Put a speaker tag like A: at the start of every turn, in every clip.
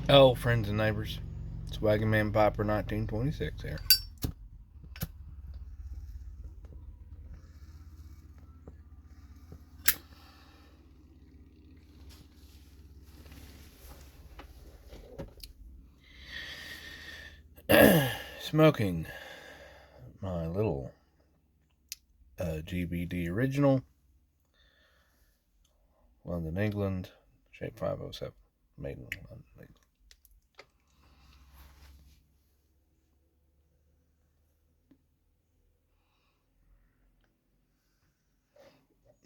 A: Oh, friends and neighbors. It's Wagon Man Piper 1926 here. Smoking my little GBD original, London, England, shape 507, made in London, England.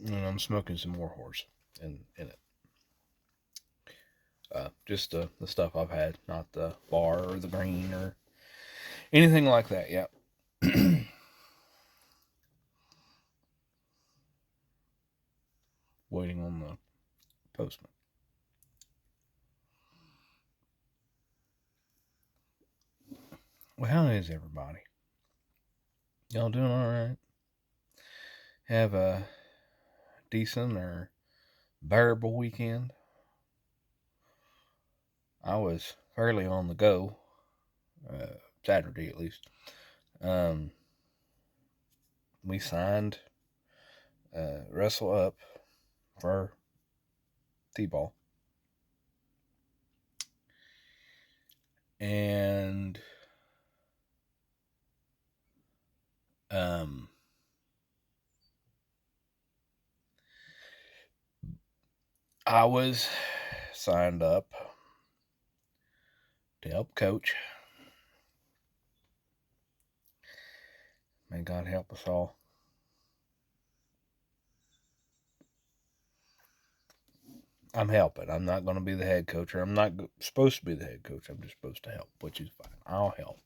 A: And I'm smoking some more horse in it. Just the stuff I've had, not the bar or the green or anything like that yet. Waiting on the postman. Well, how is everybody? Y'all doing all right? Have a decent or bearable weekend? I was fairly on the go, Saturday at least. Um, we signed Wrestle Up for T-ball, and um, I was signed up to help coach. May God help us all. I'm helping. I'm not going to be the head coach, or I'm not supposed to be the head coach. I'm just supposed to help, which is fine. I'll help.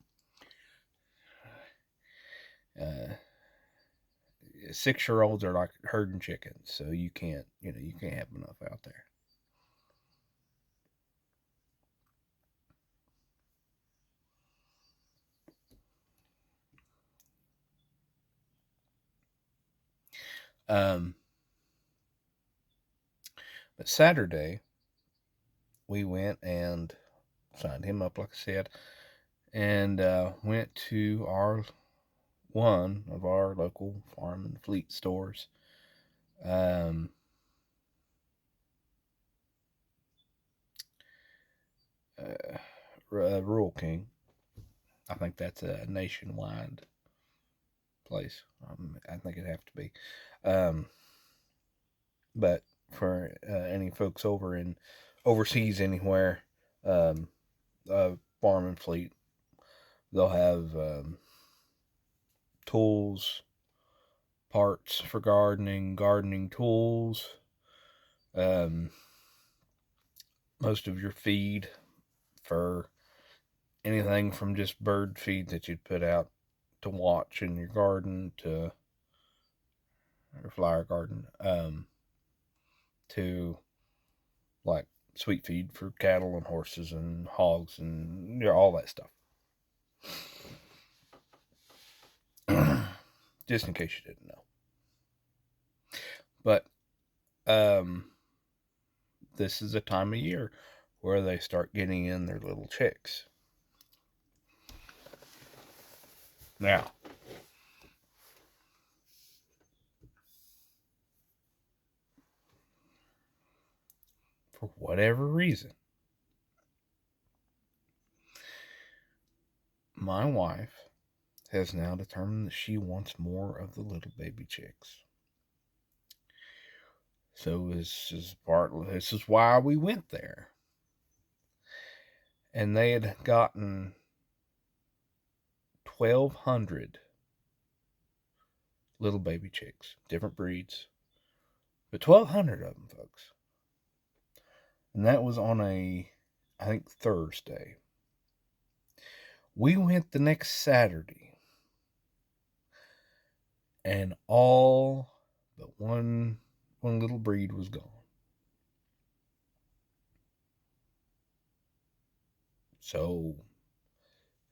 A: 6-year-olds are like herding chickens, so you can't have enough out there. Um, but Saturday we went and signed him up, like I said, and went to one of our local farm and fleet stores. Um, Rural King. I think that's a nationwide place. I think it'd have to be. Um, but for any folks overseas anywhere, um, farm and fleet, they'll have tools, parts for gardening tools, um, most of your feed for anything from just bird feed that you'd put out to watch in your garden to or flower garden, to like sweet feed for cattle and horses and hogs and all that stuff. Just in case you didn't know. But this is a time of year where they start getting in their little chicks. Now, for whatever reason, my wife has now determined that she wants more of the little baby chicks. So this is why we went there. And they had gotten 1,200 little baby chicks, different breeds, but 1,200 of them, folks. And that was on I think Thursday. We went the next Saturday, and all but one little breed was gone. So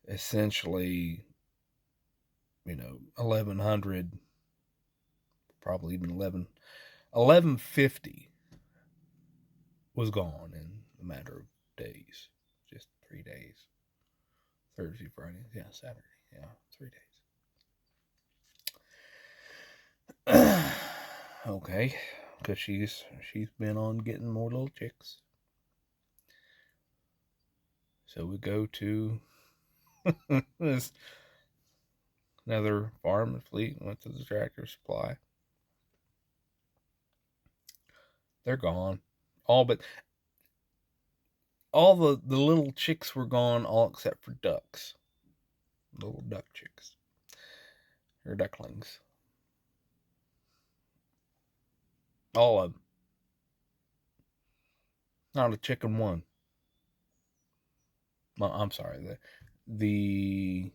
A: essentially, 1,100, probably even 1,150 was gone in a matter of days. just 3 days. Thursday, Friday, yeah, Saturday, yeah, 3 days. Okay, because she's been on getting more little chicks. So we go to this another farm and fleet. Went to the Tractor Supply. They're gone. All but all the little chicks were gone, all except for ducks. Little duck chicks. Or ducklings. All of them. Not a chicken one. Well, I'm sorry. The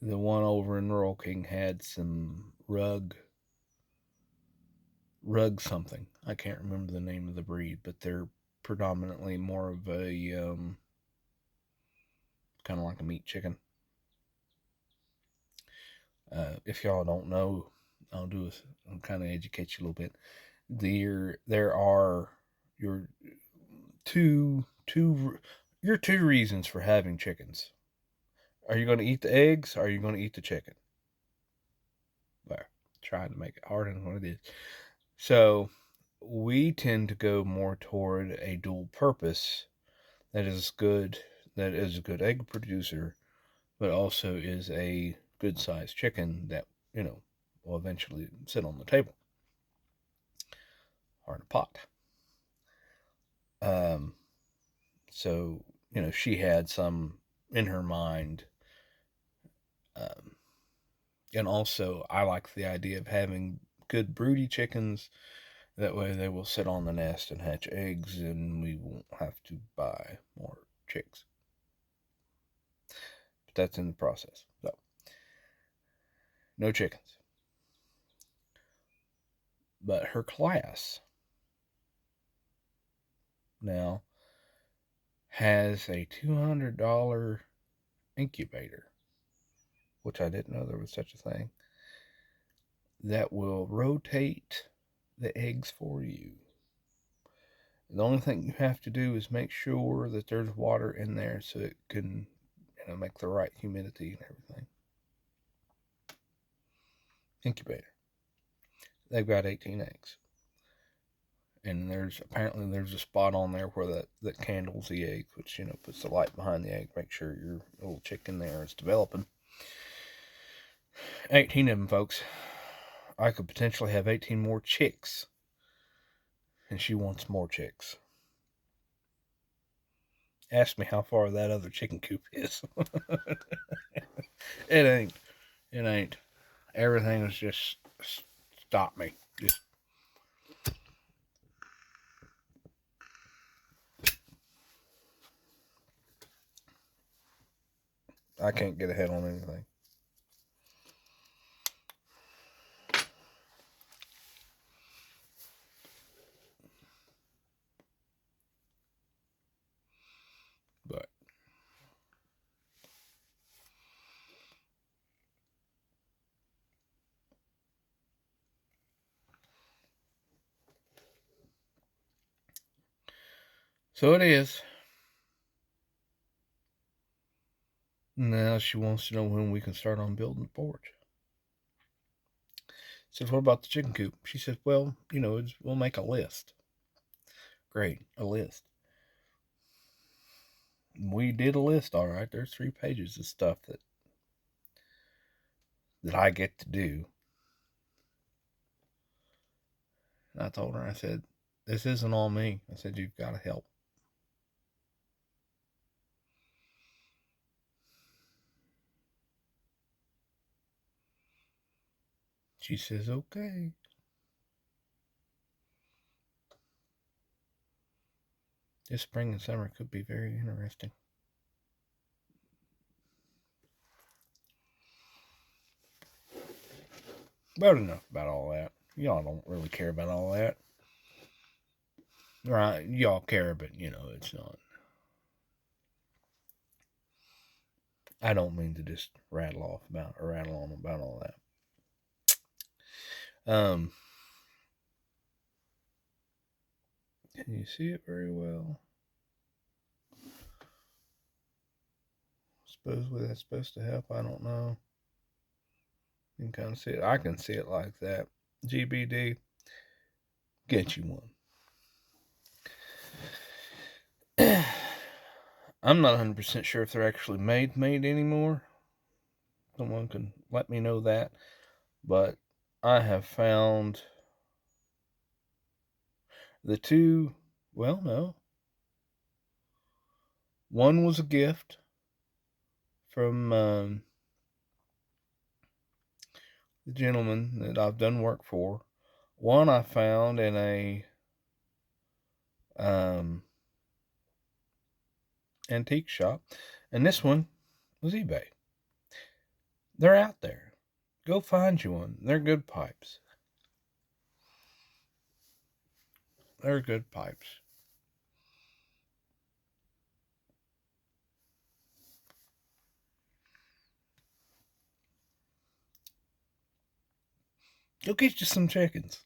A: one over in Rural King had some rug something. I can't remember the name of the breed, but they're predominantly more of a kind of like a meat chicken. If y'all don't know, I'll kind of educate you a little bit. There are your two reasons for having chickens. Are you going to eat the eggs? Or are you going to eat the chicken? Well, trying to make it harder than what it is. So we tend to go more toward a dual purpose that is good, that is a good egg producer, but also is a good sized chicken that, will eventually sit on the table or in a pot. So, she had some in her mind. And also, I like the idea of having good broody chickens. That way they will sit on the nest and hatch eggs, and we won't have to buy more chicks. But that's in the process. So, no chickens. But her class now has a $200 incubator, which I didn't know there was such a thing, that will rotate the eggs for you. The only thing you have to do is make sure that there's water in there so it can, make the right humidity and everything. Incubator. They've got 18 eggs. And there's a spot on there where that candles the egg, which, puts the light behind the egg, make sure your little chicken there is developing. 18 of them, folks. I could potentially have 18 more chicks. And she wants more chicks. Ask me how far that other chicken coop is. It ain't. Everything is just stop me. Just I can't get ahead on anything. But so it is. Now she wants to know when we can start on building the porch. I said, what about the chicken coop? She said, well, we'll make a list. Great, a list. We did a list, all right. There's 3 pages of stuff that I get to do. And I told her, I said, this isn't all me. I said, you've got to help. She says, okay. This spring and summer could be very interesting. About enough about all that. Y'all don't really care about all that. Right? Y'all care, but, it's not. I don't mean to just rattle on about all that. Can you see it very well? Supposedly that's supposed to help. I don't know. You can kind of see it. I can see it like that. GBD, get you one. I'm not 100% sure if they're actually made anymore. Someone can let me know that. But I have found the two, well, no. One was a gift from the gentleman that I've done work for. One I found in a antique shop. And this one was eBay. They're out there. Go find you one. They're good pipes. They're good pipes. Go get you some chickens.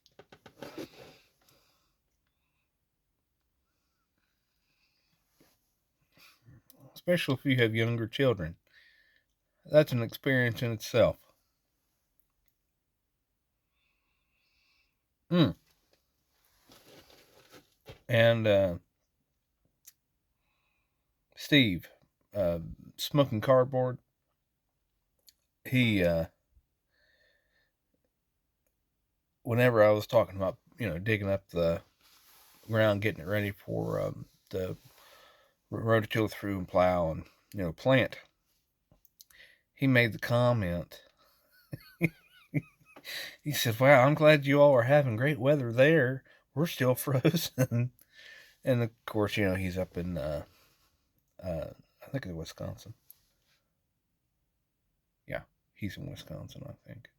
A: Especially if you have younger children. That's an experience in itself. And Steve, smoking cardboard, he, whenever I was talking about, digging up the ground, getting it ready for the rototiller through and plow and, plant, he made the comment. He said, "Wow, I'm glad you all are having great weather there. We're still frozen." And of course, he's up in, I think it's Wisconsin. Yeah, he's in Wisconsin, I think.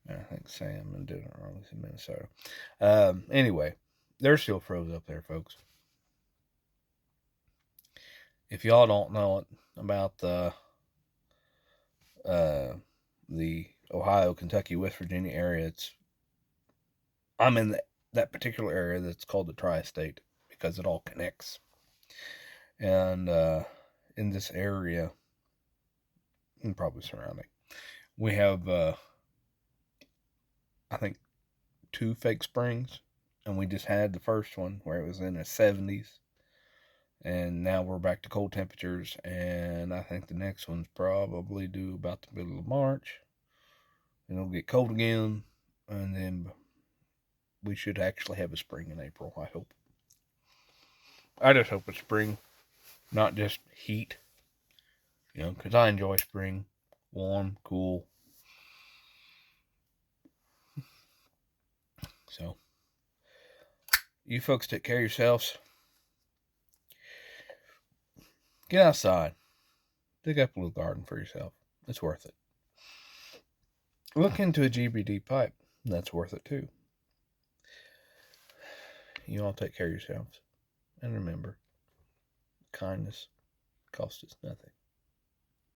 A: And I think Sam and Dylan is in Minnesota. Anyway, they're still frozen up there, folks. If y'all don't know it about the Ohio, Kentucky, West Virginia area, I'm in that particular area that's called the Tri-State because it all connects. And in this area, and probably surrounding, we have I think 2 fake springs, and we just had the first one where it was in the 70s, and now we're back to cold temperatures, and I think the next one's probably due about the middle of March, and it'll get cold again, and then we should actually have a spring in April, I hope. I just hope it's spring, not just heat, because I enjoy spring. Warm, cool. So, you folks take care of yourselves. Get outside. Dig up a little garden for yourself. It's worth it. Look into a GBD pipe. That's worth it too. You all take care of yourselves. And remember, kindness costs us nothing.